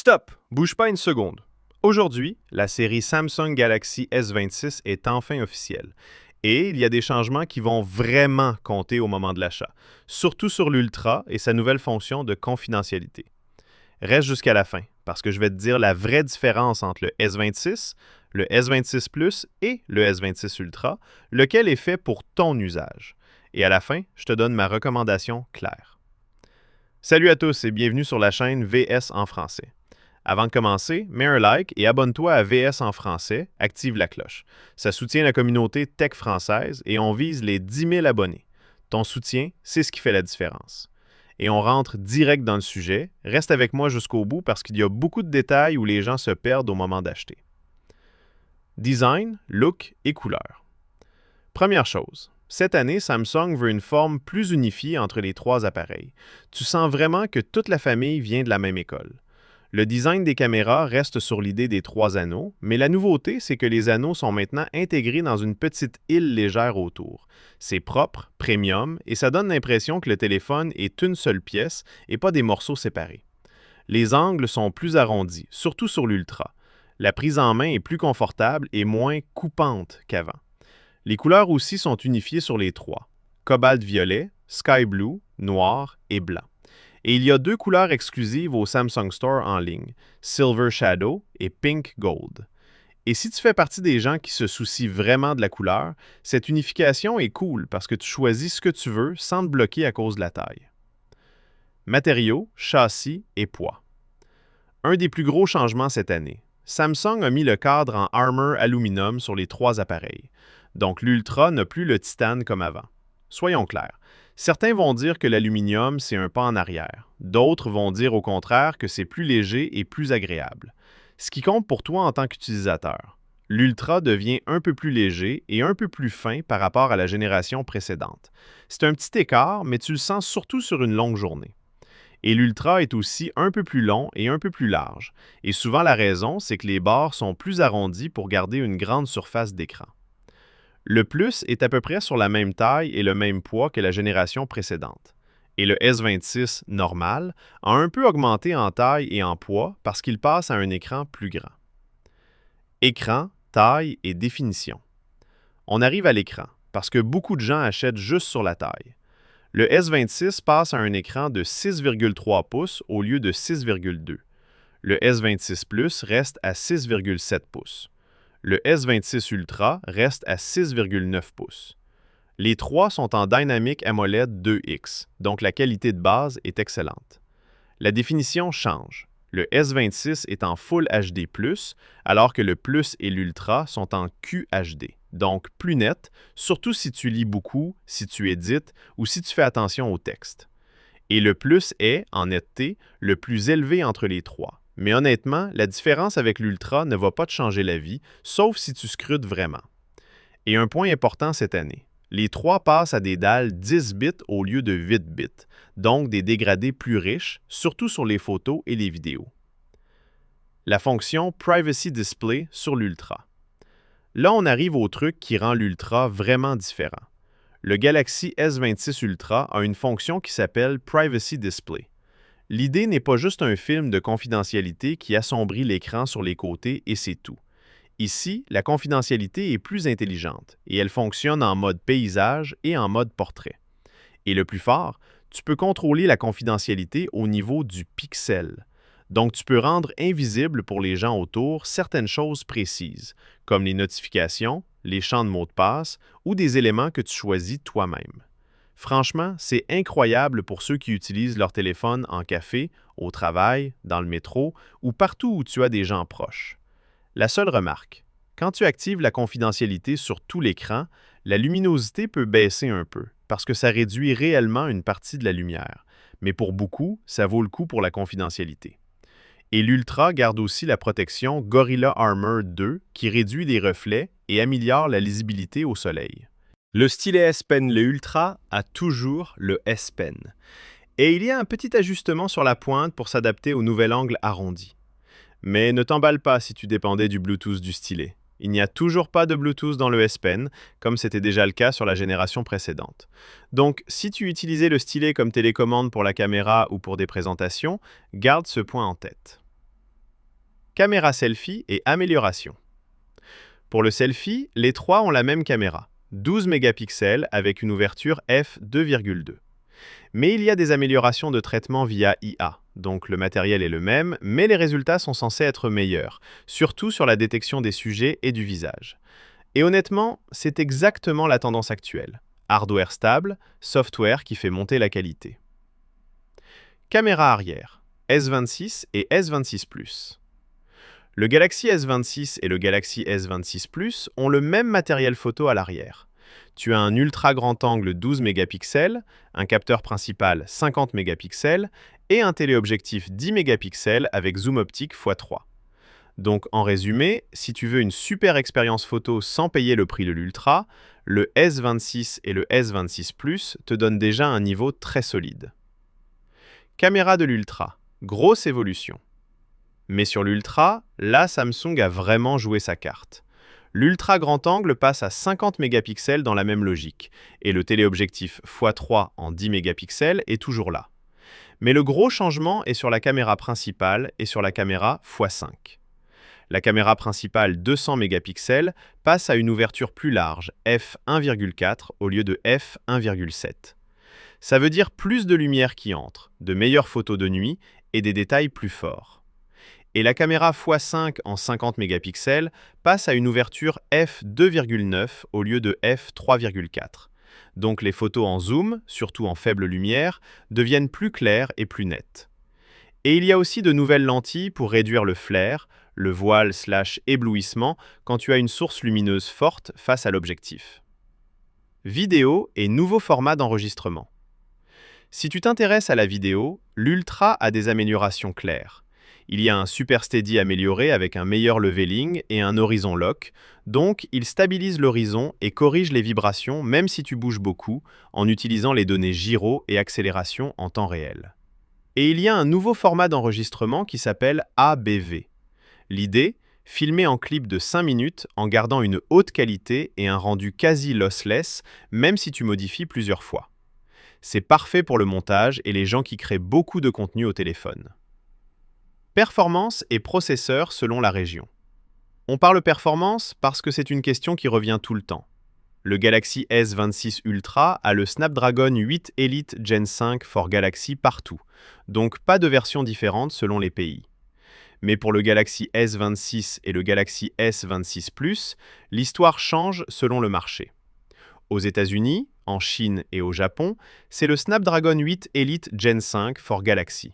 Stop! Bouge pas une seconde. Aujourd'hui, la série Samsung Galaxy S26 est enfin officielle. Et il y a des changements qui vont vraiment compter au moment de l'achat, surtout sur l'Ultra et sa nouvelle fonction de confidentialité. Reste jusqu'à la fin, parce que je vais te dire la vraie différence entre le S26, le S26 Plus et le S26 Ultra, lequel est fait pour ton usage. Et à la fin, je te donne ma recommandation claire. Salut à tous et bienvenue sur la chaîne VS en français. Avant de commencer, mets un like et abonne-toi à VS en français, active la cloche. Ça soutient la communauté tech française et on vise les 10 000 abonnés. Ton soutien, c'est ce qui fait la différence. Et on rentre direct dans le sujet. Reste avec moi jusqu'au bout parce qu'il y a beaucoup de détails où les gens se perdent au moment d'acheter. Design, look et couleur. Première chose, cette année, Samsung veut une forme plus unifiée entre les trois appareils. Tu sens vraiment que toute la famille vient de la même école. Le design des caméras reste sur l'idée des trois anneaux, mais la nouveauté, c'est que les anneaux sont maintenant intégrés dans une petite île légère autour. C'est propre, premium, et ça donne l'impression que le téléphone est une seule pièce et pas des morceaux séparés. Les angles sont plus arrondis, surtout sur l'Ultra. La prise en main est plus confortable et moins coupante qu'avant. Les couleurs aussi sont unifiées sur les trois: cobalt violet, sky blue, noir et blanc. Et il y a deux couleurs exclusives au Samsung Store en ligne, Silver Shadow et Pink Gold. Et si tu fais partie des gens qui se soucient vraiment de la couleur, cette unification est cool parce que tu choisis ce que tu veux sans te bloquer à cause de la taille. Matériaux, châssis et poids. Un des plus gros changements cette année. Samsung a mis le cadre en Armor Aluminum sur les trois appareils. Donc l'Ultra n'a plus le titane comme avant. Soyons clairs. Certains vont dire que l'aluminium, c'est un pas en arrière. D'autres vont dire au contraire que c'est plus léger et plus agréable. Ce qui compte pour toi en tant qu'utilisateur. L'Ultra devient un peu plus léger et un peu plus fin par rapport à la génération précédente. C'est un petit écart, mais tu le sens surtout sur une longue journée. Et l'Ultra est aussi un peu plus long et un peu plus large. Et souvent la raison, c'est que les bords sont plus arrondis pour garder une grande surface d'écran. Le Plus est à peu près sur la même taille et le même poids que la génération précédente. Et le S26 normal a un peu augmenté en taille et en poids parce qu'il passe à un écran plus grand. Écran, taille et définition. On arrive à l'écran parce que beaucoup de gens achètent juste sur la taille. Le S26 passe à un écran de 6,3 pouces au lieu de 6,2. Le S26 Plus reste à 6,7 pouces. Le S26 Ultra reste à 6,9 pouces. Les trois sont en Dynamic AMOLED 2X, donc la qualité de base est excellente. La définition change. Le S26 est en Full HD+, alors que le Plus et l'Ultra sont en QHD, donc plus net, surtout si tu lis beaucoup, si tu édites ou si tu fais attention au texte. Et le Plus est, en netteté, le plus élevé entre les trois. Mais honnêtement, la différence avec l'Ultra ne va pas te changer la vie, sauf si tu scrutes vraiment. Et un point important cette année, les trois passent à des dalles 10 bits au lieu de 8 bits, donc des dégradés plus riches, surtout sur les photos et les vidéos. La fonction Privacy Display sur l'Ultra. Là, on arrive au truc qui rend l'Ultra vraiment différent. Le Galaxy S26 Ultra a une fonction qui s'appelle Privacy Display. L'idée n'est pas juste un film de confidentialité qui assombrit l'écran sur les côtés et c'est tout. Ici, la confidentialité est plus intelligente et elle fonctionne en mode paysage et en mode portrait. Et le plus fort, tu peux contrôler la confidentialité au niveau du pixel. Donc, tu peux rendre invisible pour les gens autour certaines choses précises, comme les notifications, les champs de mots de passe ou des éléments que tu choisis toi-même. Franchement, c'est incroyable pour ceux qui utilisent leur téléphone en café, au travail, dans le métro ou partout où tu as des gens proches. La seule remarque, quand tu actives la confidentialité sur tout l'écran, la luminosité peut baisser un peu parce que ça réduit réellement une partie de la lumière. Mais pour beaucoup, ça vaut le coup pour la confidentialité. Et l'Ultra garde aussi la protection Gorilla Armor 2 qui réduit les reflets et améliore la lisibilité au soleil. Le stylet S Pen, le Ultra, a toujours le S Pen. Et il y a un petit ajustement sur la pointe pour s'adapter au nouvel angle arrondi. Mais ne t'emballe pas si tu dépendais du Bluetooth du stylet. Il n'y a toujours pas de Bluetooth dans le S Pen, comme c'était déjà le cas sur la génération précédente. Donc, si tu utilisais le stylet comme télécommande pour la caméra ou pour des présentations, garde ce point en tête. Caméra selfie et amélioration. Pour le selfie, les trois ont la même caméra, 12 mégapixels avec une ouverture f2,2. Mais il y a des améliorations de traitement via IA, donc le matériel est le même, mais les résultats sont censés être meilleurs, surtout sur la détection des sujets et du visage. Et honnêtement, c'est exactement la tendance actuelle. Hardware stable, software qui fait monter la qualité. Caméra arrière, S26 et S26 Plus. Le Galaxy S26 et le Galaxy S26 Plus ont le même matériel photo à l'arrière. Tu as un ultra grand angle 12 mégapixels, un capteur principal 50 mégapixels et un téléobjectif 10 mégapixels avec zoom optique x3. Donc en résumé, si tu veux une super expérience photo sans payer le prix de l'Ultra, le S26 et le S26 Plus te donnent déjà un niveau très solide. Caméra de l'Ultra, grosse évolution. Mais sur l'Ultra, là Samsung a vraiment joué sa carte. L'ultra grand angle passe à 50 mégapixels dans la même logique, et le téléobjectif x3 en 10 mégapixels est toujours là. Mais le gros changement est sur la caméra principale et sur la caméra x5. La caméra principale 200 mégapixels passe à une ouverture plus large, f1,4 au lieu de f1,7. Ça veut dire plus de lumière qui entre, de meilleures photos de nuit et des détails plus forts. Et la caméra x5 en 50 mégapixels passe à une ouverture f2,9 au lieu de f3,4. Donc les photos en zoom, surtout en faible lumière, deviennent plus claires et plus nettes. Et il y a aussi de nouvelles lentilles pour réduire le flair, le voile/éblouissement quand tu as une source lumineuse forte face à l'objectif. Vidéo et nouveau format d'enregistrement. Si tu t'intéresses à la vidéo, l'Ultra a des améliorations claires. Il y a un Super Steady amélioré avec un meilleur leveling et un horizon lock, donc il stabilise l'horizon et corrige les vibrations même si tu bouges beaucoup, en utilisant les données gyro et accélération en temps réel. Et il y a un nouveau format d'enregistrement qui s'appelle ABV. L'idée, filmer en clip de 5 minutes en gardant une haute qualité et un rendu quasi lossless, même si tu modifies plusieurs fois. C'est parfait pour le montage et les gens qui créent beaucoup de contenu au téléphone. Performance et processeur selon la région. On parle performance parce que c'est une question qui revient tout le temps. Le Galaxy S26 Ultra a le Snapdragon 8 Elite Gen 5 for Galaxy partout, donc pas de version différente selon les pays. Mais pour le Galaxy S26 et le Galaxy S26 Plus, l'histoire change selon le marché. Aux États-Unis, en Chine et au Japon, c'est le Snapdragon 8 Elite Gen 5 for Galaxy.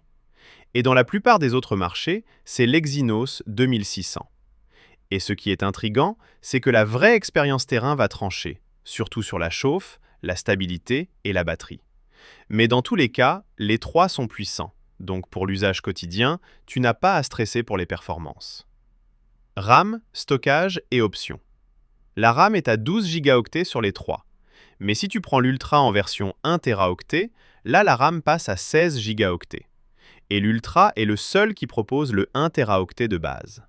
Et dans la plupart des autres marchés, c'est l'Exynos 2600. Et ce qui est intriguant, c'est que la vraie expérience terrain va trancher, surtout sur la chauffe, la stabilité et la batterie. Mais dans tous les cas, les trois sont puissants, donc pour l'usage quotidien, tu n'as pas à stresser pour les performances. RAM, stockage et options. La RAM est à 12 Go sur les trois. Mais si tu prends l'Ultra en version 1 Teraoctet, là la RAM passe à 16 Go. Et l'Ultra est le seul qui propose le 1 Teraoctet de base.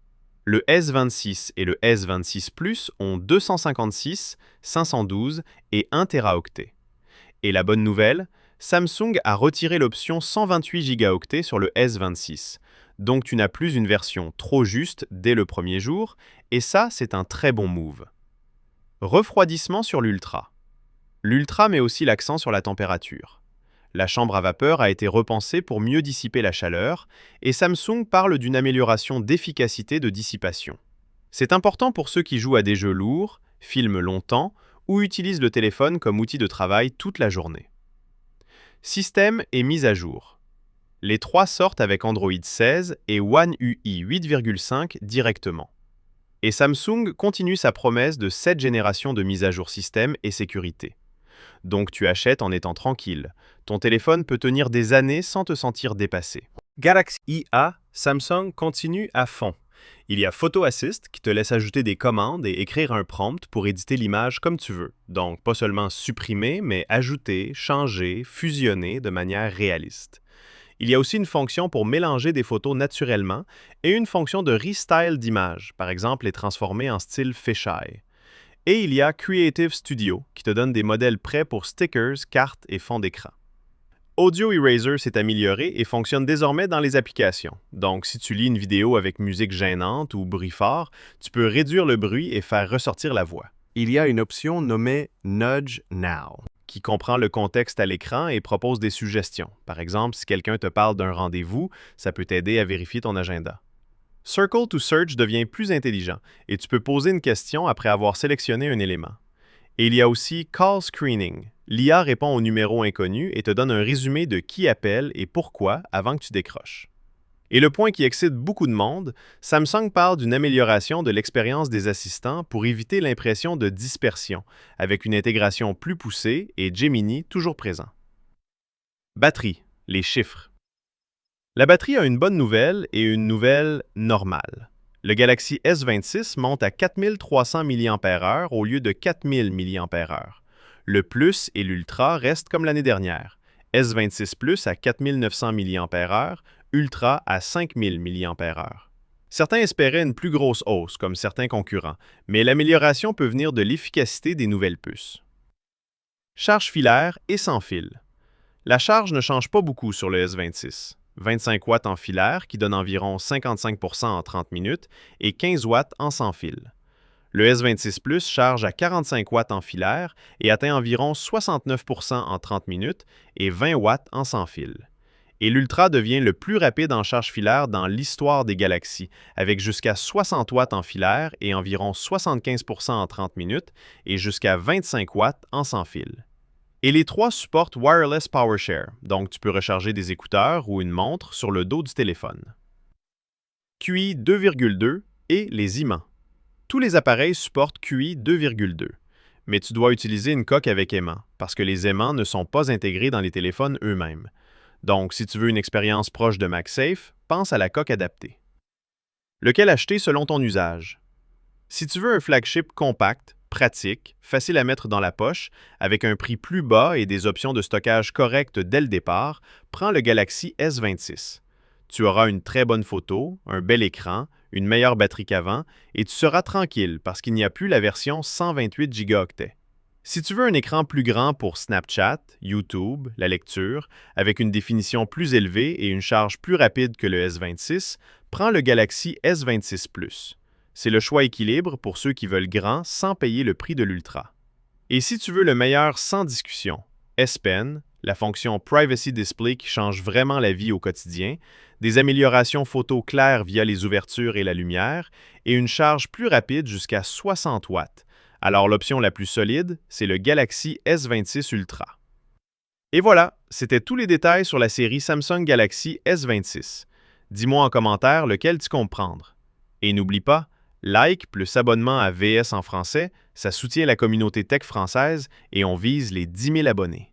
Le S26 et le S26 Plus ont 256, 512 et 1 Teraoctet. Et la bonne nouvelle, Samsung a retiré l'option 128 Go sur le S26, donc tu n'as plus une version trop juste dès le premier jour, et ça c'est un très bon move. Refroidissement sur l'Ultra. L'Ultra met aussi l'accent sur la température. La chambre à vapeur a été repensée pour mieux dissiper la chaleur, et Samsung parle d'une amélioration d'efficacité de dissipation. C'est important pour ceux qui jouent à des jeux lourds, filment longtemps ou utilisent le téléphone comme outil de travail toute la journée. Système et mise à jour. Les trois sortent avec Android 16 et One UI 8,5 directement. Et Samsung continue sa promesse de 7 générations de mise à jour système et sécurité. Donc tu achètes en étant tranquille. Ton téléphone peut tenir des années sans te sentir dépassé. Galaxy IA, Samsung continue à fond. Il y a Photo Assist qui te laisse ajouter des commandes et écrire un prompt pour éditer l'image comme tu veux. Donc pas seulement supprimer, mais ajouter, changer, fusionner de manière réaliste. Il y a aussi une fonction pour mélanger des photos naturellement et une fonction de restyle d'image, par exemple les transformer en style fisheye. Et il y a Creative Studio qui te donne des modèles prêts pour stickers, cartes et fonds d'écran. Audio Eraser s'est amélioré et fonctionne désormais dans les applications. Donc, si tu lis une vidéo avec musique gênante ou bruit fort, tu peux réduire le bruit et faire ressortir la voix, Il y a une option nommée Nudge Now. qui comprend le contexte à l'écran et propose des suggestions. Par exemple, si quelqu'un te parle d'un rendez-vous, ça peut t'aider à vérifier ton agenda. Circle to Search devient plus intelligent et tu peux poser une question après avoir sélectionné un élément. Et il y a aussi Call Screening. L'IA répond aux numéros inconnus et te donne un résumé de qui appelle et pourquoi avant que tu décroches. Et le point qui excite beaucoup de monde, Samsung parle d'une amélioration de l'expérience des assistants pour éviter l'impression de dispersion, avec une intégration plus poussée et Gemini toujours présent. Batterie, les chiffres. La batterie a une bonne nouvelle et une nouvelle normale. Le Galaxy S26 monte à 4300 mAh au lieu de 4000 mAh. Le Plus et l'Ultra restent comme l'année dernière. S26 Plus à 4900 mAh, Ultra à 5000 mAh. Certains espéraient une plus grosse hausse, comme certains concurrents, mais l'amélioration peut venir de l'efficacité des nouvelles puces. Charge filaire et sans fil. La charge ne change pas beaucoup sur le S26. 25 watts en filaire qui donne environ 55% en 30 minutes et 15 watts en sans fil. Le S26 Plus charge à 45 watts en filaire et atteint environ 69% en 30 minutes et 20 watts en sans fil. Et l'Ultra devient le plus rapide en charge filaire dans l'histoire des Galaxies, avec jusqu'à 60 watts en filaire et environ 75% en 30 minutes et jusqu'à 25 watts en sans fil. Et les trois supportent Wireless PowerShare, donc tu peux recharger des écouteurs ou une montre sur le dos du téléphone. QI 2,2 et les aimants. Tous les appareils supportent QI 2,2, mais tu dois utiliser une coque avec aimant, parce que les aimants ne sont pas intégrés dans les téléphones eux-mêmes. Donc, si tu veux une expérience proche de MagSafe, pense à la coque adaptée. Lequel acheter selon ton usage? Si tu veux un flagship compact, pratique, facile à mettre dans la poche, avec un prix plus bas et des options de stockage correctes dès le départ, prends le Galaxy S26. Tu auras une très bonne photo, un bel écran, une meilleure batterie qu'avant, et tu seras tranquille parce qu'il n'y a plus la version 128 Go. Si tu veux un écran plus grand pour Snapchat, YouTube, la lecture, avec une définition plus élevée et une charge plus rapide que le S26, prends le Galaxy S26 Plus. C'est le choix équilibre pour ceux qui veulent grand sans payer le prix de l'Ultra. Et si tu veux le meilleur sans discussion, S Pen, la fonction Privacy Display qui change vraiment la vie au quotidien, des améliorations photo claires via les ouvertures et la lumière, et une charge plus rapide jusqu'à 60 watts. Alors l'option la plus solide, c'est le Galaxy S26 Ultra. Et voilà, c'était tous les détails sur la série Samsung Galaxy S26. Dis-moi en commentaire lequel tu comptes prendre. Et n'oublie pas, like plus abonnement à VS en français, ça soutient la communauté tech française et on vise les 10 000 abonnés.